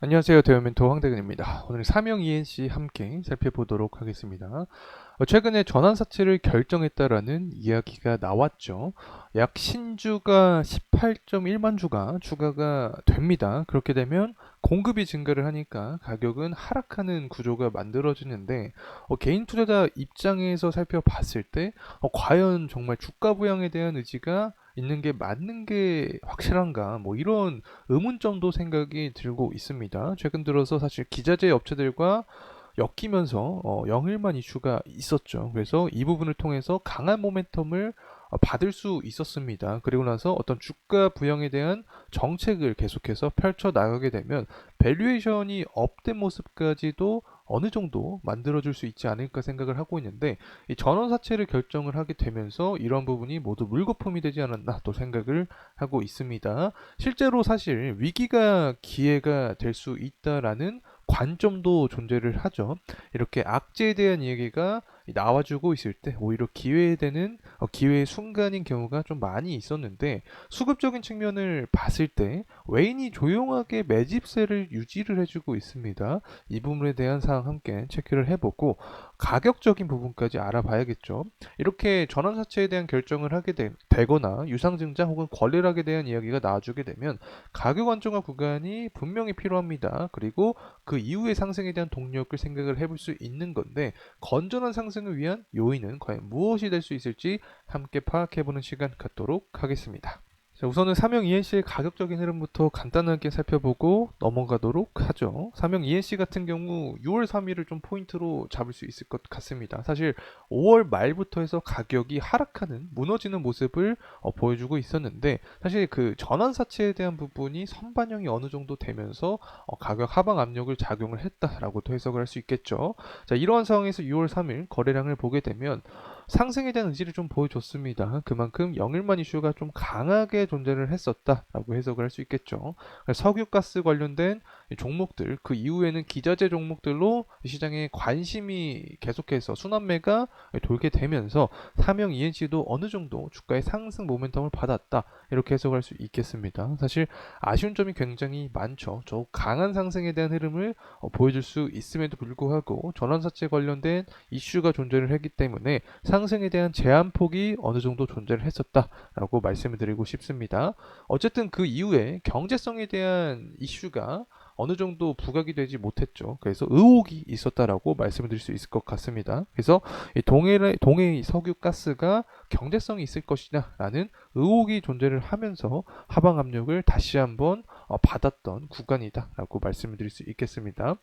안녕하세요. 대우 멘토 황대근입니다. 오늘 삼형 ENC 함께 살펴보도록 하겠습니다. 최근에 전환사채를 결정했다라는 이야기가 나왔죠. 약 신주가 18.1만 주가 추가가 됩니다. 그렇게 되면 공급이 증가를 하니까 가격은 하락하는 구조가 만들어지는데 개인 투자자 입장에서 살펴봤을 때 과연 정말 주가 부양에 대한 의지가 있는 게 맞는 게 확실한가? 뭐 이런 의문점도 생각이 들고 있습니다. 최근 들어서 사실 기자재 업체들과 엮이면서 영일만 이슈가 있었죠. 그래서 이 부분을 통해서 강한 모멘텀을 받을 수 있었습니다. 그리고 나서 어떤 주가 부양에 대한 정책을 계속해서 펼쳐 나가게 되면 밸류에이션이 업된 모습까지도 어느 정도 만들어줄 수 있지 않을까 생각을 하고 있는데 이 전원사채를 결정을 하게 되면서 이런 부분이 모두 물거품이 되지 않았나 또 생각을 하고 있습니다. 실제로 사실 위기가 기회가 될 수 있다라는 관점도 존재를 하죠. 이렇게 악재에 대한 얘기가 나와주고 있을 때 오히려 기회에 되는 기회의 순간인 경우가 좀 많이 있었는데 수급적인 측면을 봤을 때 웨인이 조용하게 매집세를 유지를 해주고 있습니다. 이 부분에 대한 사항 함께 체크를 해보고 가격적인 부분까지 알아봐야겠죠. 이렇게 전환사채에 대한 결정을 하게 되거나 유상증자 혹은 권리락에 대한 이야기가 나와주게 되면 가격 안정화 구간이 분명히 필요합니다. 그리고 그 이후의 상승에 대한 동력을 생각을 해볼 수 있는 건데 건전한 상승을 위한 요인은 과연 무엇이 될 수 있을지 함께 파악해보는 시간 갖도록 하겠습니다. 자, 우선은 삼형 ENC의 가격적인 흐름부터 간단하게 살펴보고 넘어가도록 하죠. 삼형 ENC 같은 경우 6월 3일을 좀 포인트로 잡을 수 있을 것 같습니다. 사실 5월 말부터 해서 가격이 하락하는 무너지는 모습을 보여주고 있었는데 사실 그 전환사채에 대한 부분이 선반영이 어느 정도 되면서 가격 하방 압력을 작용을 했다라고도 해석을 할 수 있겠죠. 자, 이러한 상황에서 6월 3일 거래량을 보게 되면 상승에 대한 의지를 좀 보여줬습니다. 그만큼 영일만 이슈가 좀 강하게 존재를 했었다라고 해석을 할 수 있겠죠. 석유가스 관련된 종목들, 그 이후에는 기자재 종목들로 시장에 관심이 계속해서 순환매가 돌게 되면서 삼형 ENC도 어느 정도 주가의 상승 모멘텀을 받았다. 이렇게 해석할 수 있겠습니다. 사실 아쉬운 점이 굉장히 많죠. 저 강한 상승에 대한 흐름을 보여줄 수 있음에도 불구하고 전환사채 관련된 이슈가 존재를 했기 때문에 상승에 대한 제한폭이 어느 정도 존재를 했었다라고 말씀을 드리고 싶습니다. 어쨌든 그 이후에 경제성에 대한 이슈가 어느 정도 부각이 되지 못했죠. 그래서 의혹이 있었다라고 말씀을 드릴 수 있을 것 같습니다. 그래서 동해의 석유 가스가 경제성이 있을 것이냐라는 의혹이 존재를 하면서 하방 압력을 다시 한번 받았던 구간이다라고 말씀을 드릴 수 있겠습니다.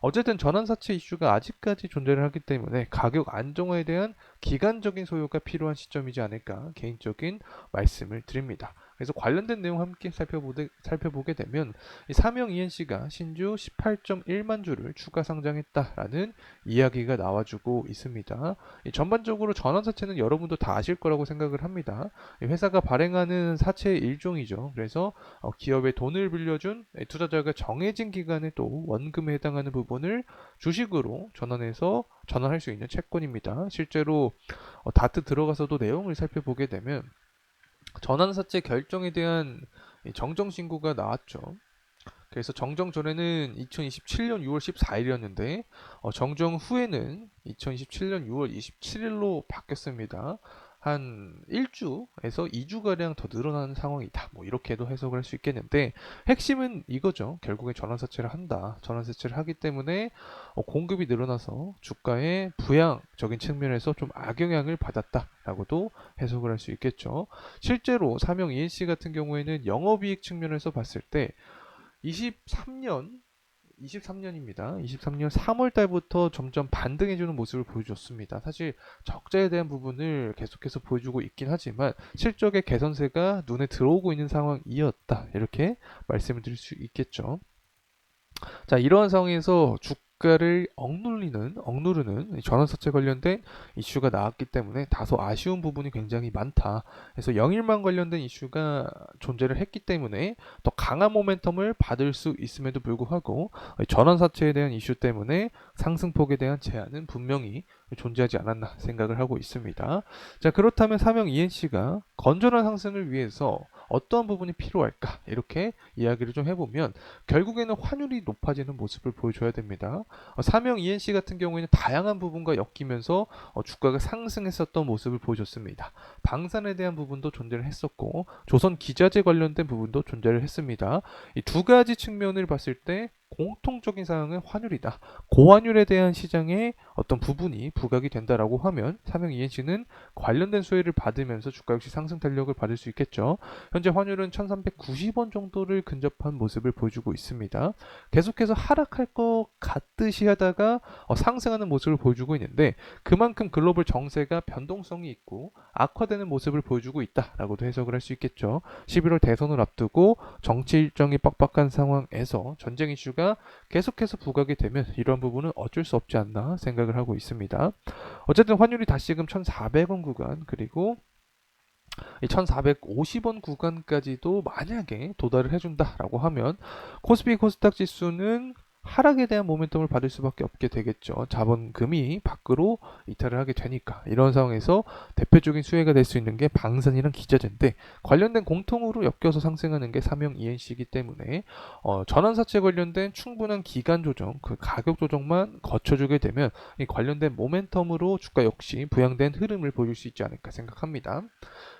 어쨌든 전환사채 이슈가 아직까지 존재를 하기 때문에 가격 안정화에 대한 기간적인 소요가 필요한 시점이지 않을까 개인적인 말씀을 드립니다. 그래서 관련된 내용 함께 살펴보게 되면 이 삼형 ENC가 신주 18.1만 주를 추가 상장했다라는 이야기가 나와주고 있습니다. 전반적으로 전환사채는 여러분도 다 아실 거라고 생각을 합니다. 회사가 발행하는 사채의 일종이죠. 그래서 기업에 돈을 빌려준 투자자가 정해진 기간에 또 원금에 해당하는 부분을 주식으로 전환할 수 있는 채권입니다. 실제로 다트 들어가서도 내용을 살펴보게 되면 전환사채 결정에 대한 정정 신고가 나왔죠. 그래서 정정 전에는 2027년 6월 14일이었는데 정정 후에는 2027년 6월 27일로 바뀌었습니다. 한 1주에서 2주가량 더 늘어나는 상황이다. 뭐 이렇게도 해석을 할 수 있겠는데 핵심은 이거죠. 결국에 전환사채를 한다. 전환사채를 하기 때문에 공급이 늘어나서 주가의 부양적인 측면에서 좀 악영향을 받았다라고도 해석을 할 수 있겠죠. 실제로 삼형 ENC 같은 경우에는 영업이익 측면에서 봤을 때 23년입니다. 23년 3월 달부터 점점 반등해주는 모습을 보여줬습니다. 사실 적자에 대한 부분을 계속해서 보여주고 있긴 하지만 실적의 개선세가 눈에 들어오고 있는 상황이었다. 이렇게 말씀을 드릴 수 있겠죠. 자, 이러한 상황에서 주가를 억누르는 전환사채 관련된 이슈가 나왔기 때문에 다소 아쉬운 부분이 굉장히 많다. 그래서 영일만 관련된 이슈가 존재를 했기 때문에 더 강한 모멘텀을 받을 수 있음에도 불구하고 전환사채에 대한 이슈 때문에 상승폭에 대한 제한은 분명히 존재하지 않았나 생각을 하고 있습니다. 자, 그렇다면 삼형 ENC가 건전한 상승을 위해서 어떠한 부분이 필요할까? 이렇게 이야기를 좀 해보면 결국에는 환율이 높아지는 모습을 보여줘야 됩니다. 사명 ENC 같은 경우에는 다양한 부분과 엮이면서 주가가 상승했었던 모습을 보여줬습니다. 방산에 대한 부분도 존재를 했었고 조선 기자재 관련된 부분도 존재를 했습니다. 이 두 가지 측면을 봤을 때 공통적인 사항은 환율이다. 고환율에 대한 시장의 어떤 부분이 부각이 된다라고 하면 삼형 ENC는 관련된 수혜를 받으면서 주가 역시 상승 탄력을 받을 수 있겠죠. 현재 환율은 1390원 정도를 근접한 모습을 보여주고 있습니다. 계속해서 하락할 것 같듯이 하다가 상승하는 모습을 보여주고 있는데 그만큼 글로벌 정세가 변동성이 있고 악화되는 모습을 보여주고 있다라고도 해석을 할 수 있겠죠. 11월 대선을 앞두고 정치 일정이 빡빡한 상황에서 전쟁 이슈가 계속해서 부각이 되면 이런 부분은 어쩔 수 없지 않나 생각을 하고 있습니다. 어쨌든 환율이 다시금 1,400원 구간 그리고 이 1,450원 구간까지도 만약에 도달을 해준다라고 하면 코스피 코스닥 지수는 하락에 대한 모멘텀을 받을 수밖에 없게 되겠죠. 자본금이 밖으로 이탈을 하게 되니까 이런 상황에서 대표적인 수혜가 될 수 있는 게 방산이랑 기자재인데 관련된 공통으로 엮여서 상승하는 게 삼형 ENC이기 때문에 전환사채 관련된 충분한 기간 조정, 그 가격 조정만 거쳐주게 되면 이 관련된 모멘텀으로 주가 역시 부양된 흐름을 보여줄 수 있지 않을까 생각합니다.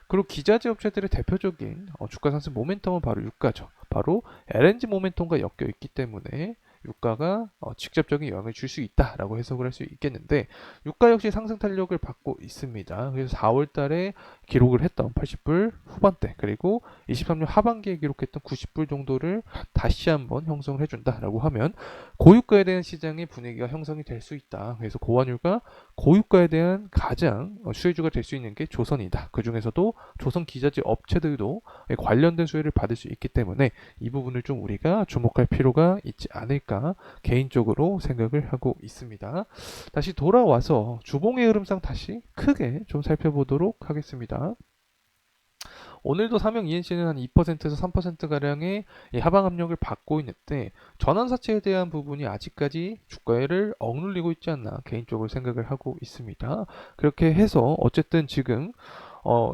그리고 기자재 업체들의 대표적인 주가 상승 모멘텀은 바로 유가죠. 바로 LNG 모멘텀과 엮여 있기 때문에 유가가 직접적인 영향을 줄 수 있다라고 해석을 할 수 있겠는데 유가 역시 상승 탄력을 받고 있습니다. 그래서 4월 달에 기록을 했던 80불 후반대 그리고 23년 하반기에 기록했던 90불 정도를 다시 한번 형성을 해준다라고 하면 고유가에 대한 시장의 분위기가 형성이 될 수 있다. 그래서 고환율과 고유가에 대한 가장 수혜주가 될 수 있는 게 조선이다. 그 중에서도 조선 기자재 업체들도 관련된 수혜를 받을 수 있기 때문에 이 부분을 좀 우리가 주목할 필요가 있지 않을까 개인적으로 생각을 하고 있습니다. 다시 돌아와서 주봉의 흐름상 다시 크게 좀 살펴보도록 하겠습니다. 오늘도 삼형 ENC는 한 2%에서 3%가량의 하방 압력을 받고 있는데 전환사채에 대한 부분이 아직까지 주가를 억눌리고 있지 않나 개인적으로 생각을 하고 있습니다. 그렇게 해서 어쨌든 지금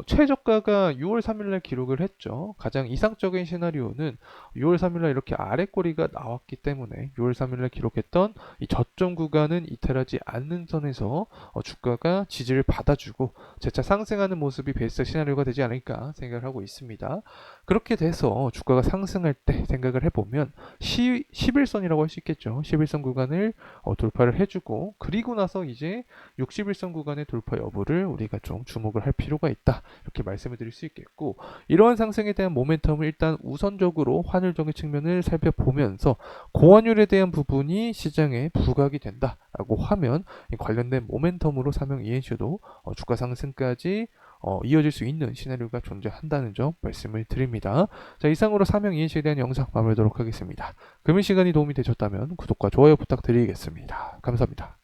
최저가가 6월 3일날 기록을 했죠. 가장 이상적인 시나리오는 6월 3일날 이렇게 아래꼬리가 나왔기 때문에 6월 3일날 기록했던 이 저점 구간은 이탈하지 않는 선에서 주가가 지지를 받아주고 재차 상승하는 모습이 베이스 시나리오가 되지 않을까 생각을 하고 있습니다. 그렇게 돼서 주가가 상승할 때 생각을 해보면 11선이라고 할 수 있겠죠. 11선 구간을 돌파를 해주고 그리고 나서 이제 61선 구간의 돌파 여부를 우리가 좀 주목을 할 필요가 있다. 이렇게 말씀을 드릴 수 있겠고 이러한 상승에 대한 모멘텀을 일단 우선적으로 환율적인 측면을 살펴보면서 고환율에 대한 부분이 시장에 부각이 된다라고 하면 관련된 모멘텀으로 삼형 ENC도 주가 상승까지 이어질 수 있는 시나리오가 존재한다는 점 말씀을 드립니다. 자, 이상으로 삼형 ENC에 대한 영상 마무리하도록 하겠습니다. 금일 시간이 도움이 되셨다면 구독과 좋아요 부탁드리겠습니다. 감사합니다.